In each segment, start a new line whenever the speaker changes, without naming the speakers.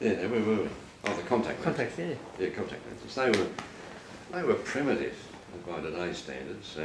Yeah, where were we? Oh, the contact lenses.
Contacts, yeah.
Yeah, contact lenses. They were primitive by today's standards.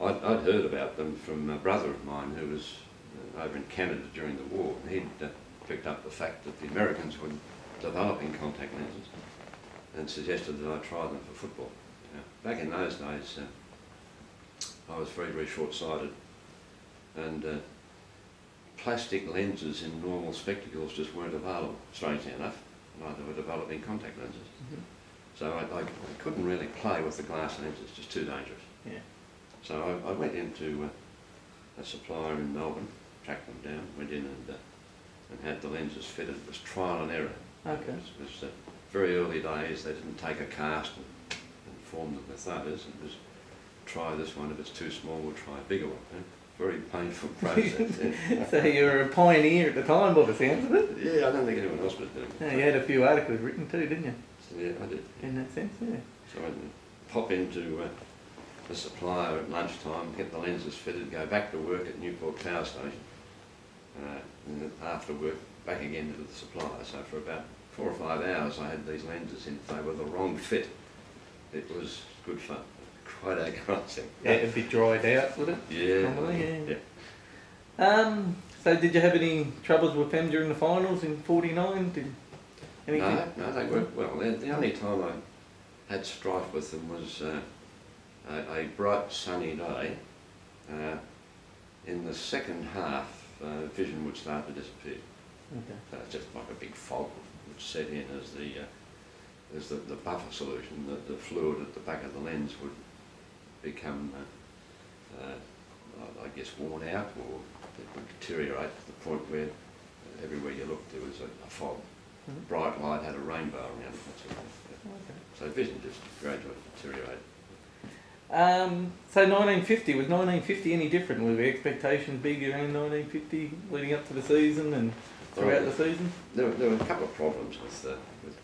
I'd heard about them from a brother of mine who was over in Canada during the war, and he'd picked up the fact that the Americans were developing contact lenses and suggested that I try them for football. Back in those days, I was very, very short-sighted, and plastic lenses in normal spectacles just weren't available, strangely enough. Neither were developing contact lenses.
Mm-hmm.
So I couldn't really play with the glass lenses, just too dangerous.
Yeah.
So I went into a supplier in Melbourne, tracked them down, went in and had the lenses fitted. It was trial and error.
Okay.
It was very early days. They didn't take a cast and form them with those. It was try this one, if it's too small we'll try a bigger one. Very painful process. Yeah.
So you were a pioneer at the time by the sounds of it?
Yeah, I don't think anyone else was doing it.
Yeah, you had a few articles written too, didn't you?
Yeah, I did.
In that sense, yeah.
So I'd pop into the supplier at lunchtime, get the lenses fitted, go back to work at Newport Power Station, and then after work back again to the supplier. So for about 4 or 5 hours I had these lenses in. If they were the wrong fit, it was good fun. Quite agonising.
Yeah, a bit dried out, would it?
Yeah.
Normally, yeah. So did you have any troubles with them during the finals in '49?
No, they worked well. The only time I had strife with them was a bright sunny day. In the second half, vision would start to disappear.
Okay.
So it's just like a big fog would set in as the buffer solution, the fluid at the back of the lens would become, I guess, worn out, or it would deteriorate to the point where everywhere you looked there was a fog.
Mm-hmm.
Bright light had a rainbow around it, that sort of thing. Yeah.
Okay.
So vision just gradually deteriorated.
So 1950, was 1950 any different? Were the expectations big around 1950 leading up to the season and throughout the season?
There were a couple of problems with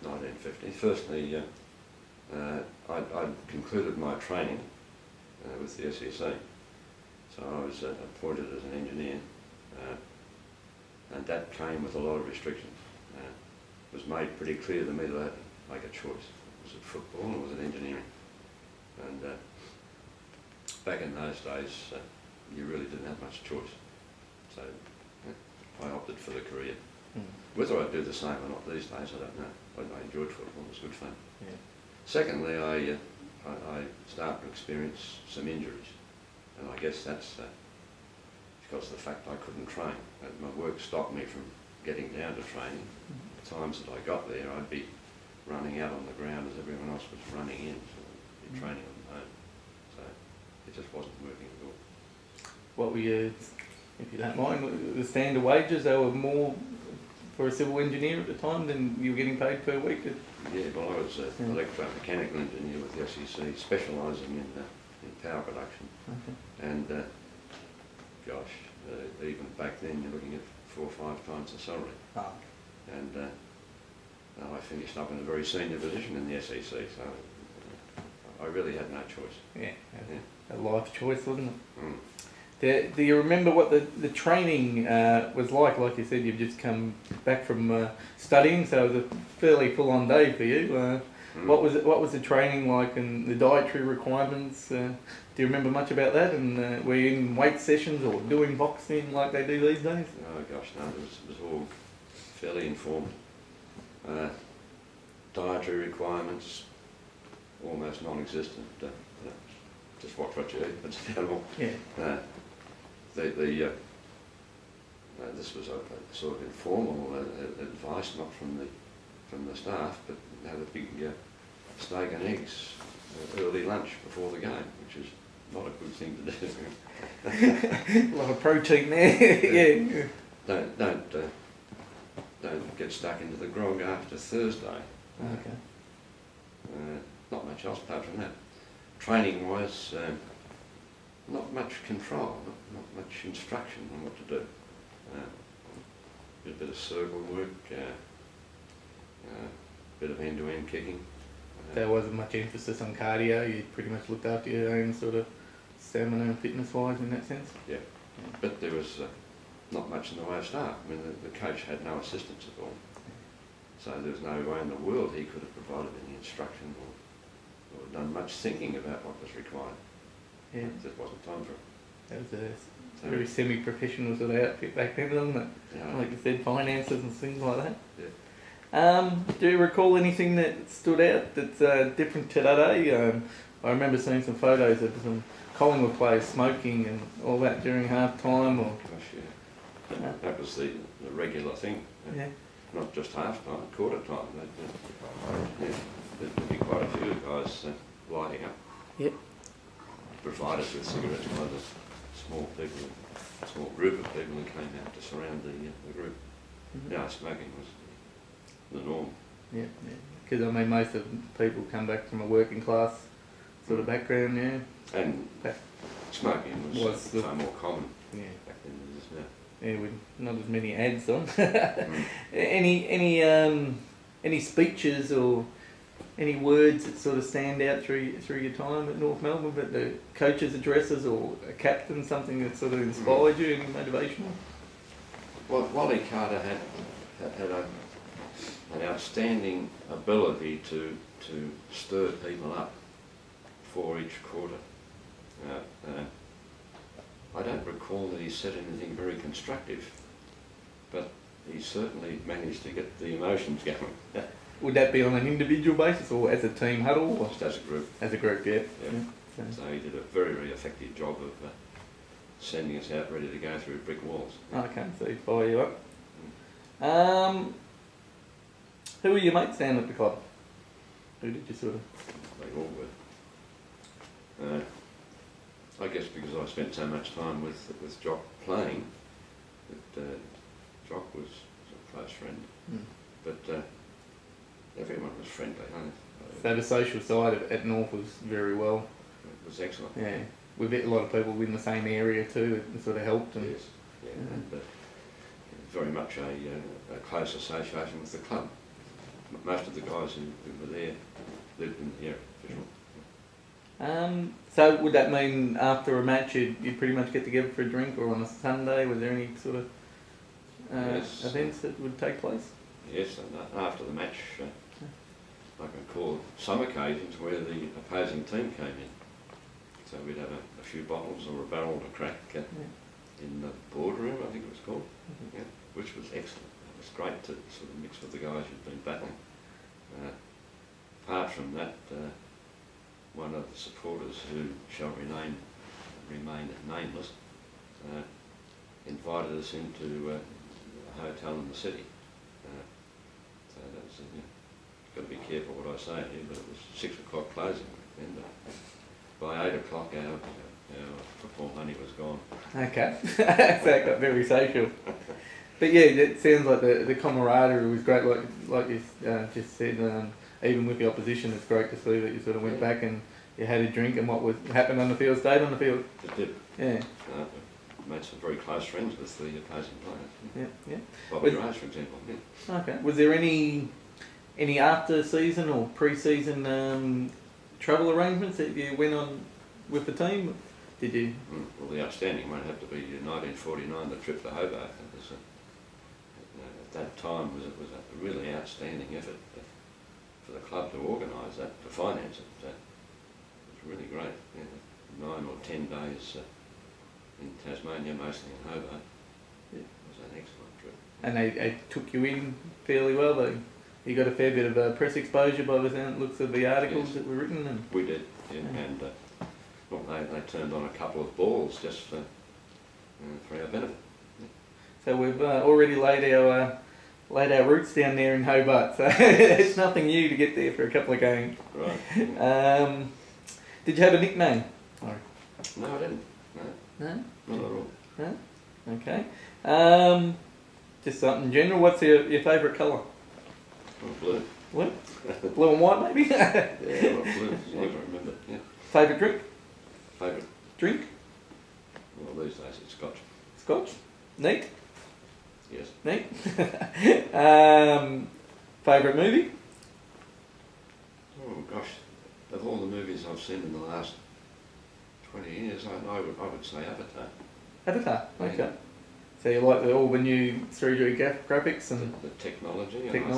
1950. Firstly, I'd concluded my training with the SEC, so I was appointed as an engineer, and that came with a lot of restrictions. It was made pretty clear to me that I had to make a choice. Was it football or was it engineering? And back in those days, you really didn't have much choice. So I opted for the career. Whether I'd do the same or not these days, I don't know. I enjoyed football, it was good fun.
Yeah.
Secondly, I started to experience some injuries, and I guess that's because of the fact I couldn't train. My work stopped me from getting down to training. The times that I got there, I'd be running out on the ground as everyone else was running in, so I'd be training on my own. So it just wasn't working at all.
What were you, if you don't mind, the standard wages? They were more for a civil engineer at the time than you were getting paid per week?
Yeah, well, I was an electromechanical engineer with the SEC, specialising in power production.
Okay.
And even back then you're looking at 4 or 5 times the salary.
Oh.
And I finished up in a very senior position in the SEC, so I really had no choice.
Yeah, a life choice, wasn't it?
Mm.
Do you remember what the training was like? Like you said, you've just come back from studying, so it was a fairly full-on day for you. What was the training like, and the dietary requirements? Do you remember much about that? And were you in weight sessions or doing boxing like they do these days?
Oh gosh, no, it was all fairly informed. Dietary requirements almost non-existent. Just watch what you eat. That's about all.
Yeah.
This was a sort of informal advice, not from the staff, but have a big steak and eggs early lunch before the game, which is not a good thing to
do. A lot of protein there. Yeah.
Don't get stuck into the grog after Thursday.
Okay.
Not much else apart from that. Training-wise, not much control, not much instruction on what to do. A bit of circle work, bit of end-to-end kicking.
There wasn't much emphasis on cardio. You pretty much looked after your own sort of stamina and fitness-wise in that sense.
Yeah, but there was not much in the way of staff. I mean, the coach had no assistants at all. So there's no way in the world he could have provided any instruction or done much thinking about what was required.
Yeah.
There wasn't time for it.
That was a very semi-professional sort of outfit back then, wasn't it?
Yeah.
Like you said, finances and things like that.
Yeah.
Do you recall anything that stood out that's different to today? I remember seeing some photos of some Collingwood players smoking and all that during half time. Or
gosh, yeah. That was the regular thing.
yeah.
Not just half time, quarter time. There'd be quite a few guys lighting up.
Yep.
Provided with cigarettes by the small group of people who came out to surround the group.
Mm-hmm.
Yeah, smoking was the norm.
Yeah, because I mean most of people come back from a working class sort of background, yeah.
And smoking was far more common back then than it is now.
Yeah, with not as many ads on.
Mm.
Any speeches or any words that sort of stand out through your time at North Melbourne, but the coaches' addresses or a captain, something that sort of inspired you, any motivational?
Well, Wally Carter had an outstanding ability to stir people up for each quarter. I don't recall that he said anything very constructive, but he certainly managed to get the emotions going.
Would that be on an individual basis or as a team huddle? Or?
Just as a group.
As a group, yeah.
So he did a very, very effective job of sending us out ready to go through brick walls.
Okay, so he fire you up. Who were your mates down at the club? Who did you sort of...
They all were. I guess because I spent so much time with Jock playing, that Jock was a close friend. Mm. But everyone was friendly.
So the social side at North was very well.
It was excellent.
Yeah, we met a lot of people in the same area too. It sort of helped. And,
yes, yeah, and very much a close association with the club. Most of the guys who were there lived in the area for sure.
So would that mean after a match you'd pretty much get together for a drink, or on a Sunday? Was there any sort of events that would take place?
Yes, and after the match, I can recall some occasions where the opposing team came in. So we'd have a few bottles or a barrel to crack in the boardroom, I think it was called, which was excellent. It was great to sort of mix with the guys who'd been battling. Apart from that, one of the supporters, who shall remain nameless, invited us into a hotel in the city. So that was, got to be careful what I say here, but it was 6 o'clock closing, and by 8 o'clock our football money was gone. Okay,
so it got very social. But yeah, it sounds like the camaraderie was great, like you just said. Even with the opposition, it's great to see that you sort of went back and you had a drink, and what happened on the field stayed on the field.
It did.
Yeah.
Made some very close friends with the opposing players.
Yeah.
Bobby Rose, for example. Yeah.
Okay. Was there any after season or pre-season travel arrangements that you went on with the team? Did you?
Well, the outstanding one had to be 1949, the trip to Hobart. It was, at that time it was a really outstanding effort for the club to organise that, to finance it. It was really great. 9 or 10 days in Tasmania, mostly in Hobart. It was an excellent trip. And
they took you in fairly well, though? You got a fair bit of press exposure by the looks of the articles that were written? And
we did, and well, they turned on a couple of balls just for our benefit. Yeah. So
we've already laid our roots down there in Hobart, so it's nothing new to get there for a couple of games.
Right.
Did you have a nickname?
No, I didn't. No? Not at all.
No? Okay. Just something general. What's your favourite colour?
Oh, blue.
Blue? Blue and white, maybe?
Yeah, well, blue, as long as I remember. Yeah.
Favourite drink?
Favourite
drink?
Well, these days it's Scotch.
Scotch? Neat?
Yes.
Neat. Favourite movie?
Oh gosh, of all the movies I've seen in the last 20 years, I would say Avatar.
Avatar, okay. So you like all the new 3D graphics and
the technology.